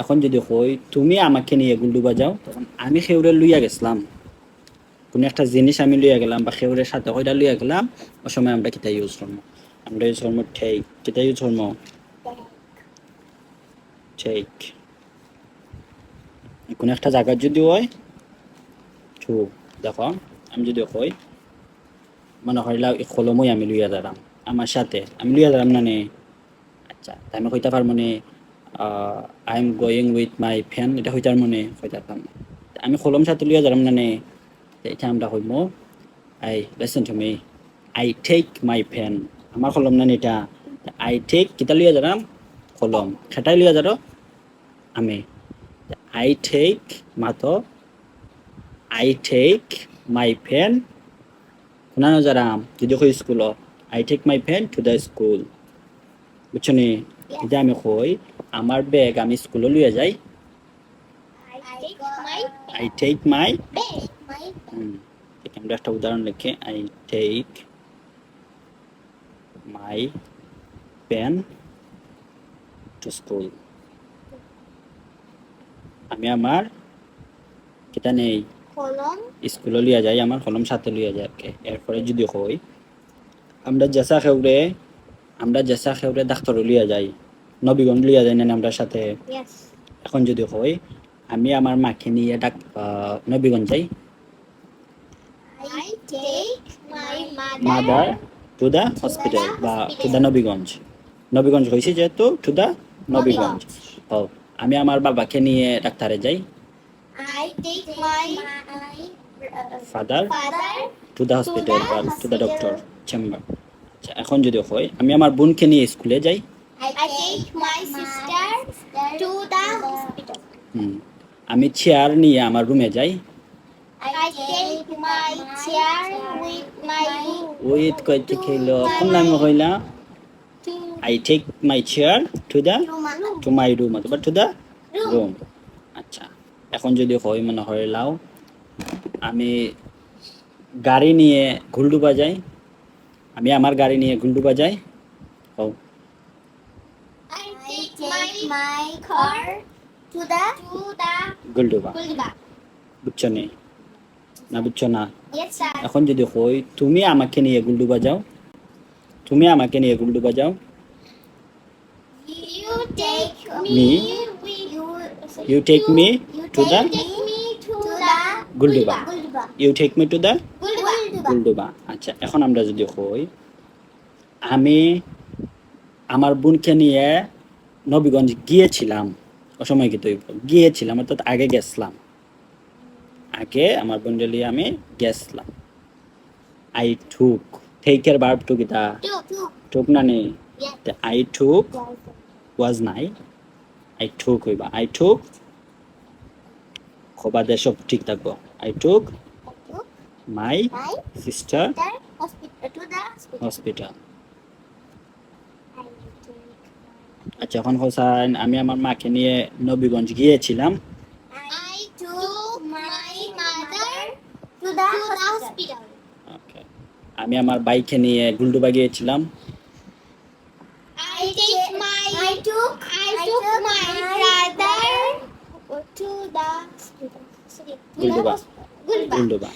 এখন যদি কই তুমি আমাকে নিয়ে গুলডুবা যাও, তখন আমি খেউরে লইয়া গেছিলাম, কোনো একটা জিনিস আমি লইয়া গেলাম বা খেউরের সাথে কইটা লইয়া গেলাম, ওই সময় আমরা কিতা ইউজ করবো? আমরা ইউজ করবো টেক। কিতা ইউজ করবো? টেক। কোনো একটা জায়গা যদি হয় টু, দেখো আমি যদি কই মনে হইলা কলমই আমি লইয়া দাঁড়াম আমার সাথে, আমি লইয়া দাঁড়াম না নে, আচ্ছা আমি কইতে পারবো নে I am going with my fan, এটা হইতার মনে কইতে পারবো না। আমি কলম সাথে লইয়া দাঁড়াম না নে, এটা আমরা কইব I listen to me, I take my pen. আমার কলম না এটা, আই টেক কিতা লইয়া দাঁড়াম? কলম। সেটাই লইয়া দাঁড়ো আমি, আই টেক মাতো, আই টেক মাই পেন শুনানো যারাম যদি কই school, I take my pen to the school, বুঝছো নি? এটা আমি কই আমার ব্যাগ আমি স্কুলে লইয়া যাই, আই টেক মাই, আমরা একটা উদাহরণ লিখে, I take my pen to school. আমি আমার কিতা নেই স্কুলে লিয়া যাই, আমার কলম সাথে লিয়া যায়। এরপরে যদি কই আমরা জেসা খেউরে ডাক্তার লিয়া যাই, নবীগঞ্জ লিয়া যাই না আমরা সাথে। এখন যদি কই আমি আমার মাকে নিয়ে নবীগঞ্জ যাই, মাদার টু দ্য হসপিটাল বা টু দ্য নবীগঞ্জ। নবীগঞ্জ হয়েছে যেহেতু টু দ্য নবীগঞ্জ। ও আমি আমার বাবাকে নিয়ে ডাক্তারে যাই, I take my father father to the hospital বা টু দ্য ডক্টর চেম্বার। আচ্ছা এখন যদি হয় আমি আমার বোনকে নিয়ে স্কুলে যাই, I take my sister to the hospital. আমি চেয়ার নিয়ে আমার রুমে যাই, I take my chair with my with কইতে খেলো কোন নামে হইলা, I take my chair to my room অথবা টু দ্য রুম। আচ্ছা এখন যদি হয় মনে হয় লাও আমি গাড়ি নিয়ে গুলডুবা যাই, আমি আমার গাড়ি নিয়ে গুলডুবা যাই, ও I take my car to the গুলডুবা। Gulliver. বুঝছো নি? না বুঝছো না? Yes, sir. এখন যদি কই তুমি আমাকে নিয়ে গুলডুবা যাও, তুমি আমাকে নিয়ে গুলডুবা যাও, You take Me? You take me to the Gulliver. You take me to the গুলডুবা। আচ্ছা এখন আমরা যদি কই আমি আমার বোনকে নিয়ে নবীগঞ্জ গিয়েছিলাম, ও সময় কি গিয়েছিলাম অর্থাৎ আগে গেছিলাম, আগে আমার বোনকে নিয়ে আমি গেছিলাম। আই টুক, টেকের ভার্ব টু কিতা টুক না নেই, আই টুক ওয়াজ নাই, আই টুক হইবা, আই টুক খোবাদে সব ঠিক থাকবো, I took my sister hospital. আচ্ছা এখন হোসেন আমি আমার মাকে নিয়ে নবীগঞ্জ গিয়েছিলাম, I took my mother to the hospital. ওকে আমি আমার বাইকে নিয়ে গুলডুবা গিয়েছিলাম, I took my brother to the hospital. গুলডুবা Gulliver. গুলডুবা।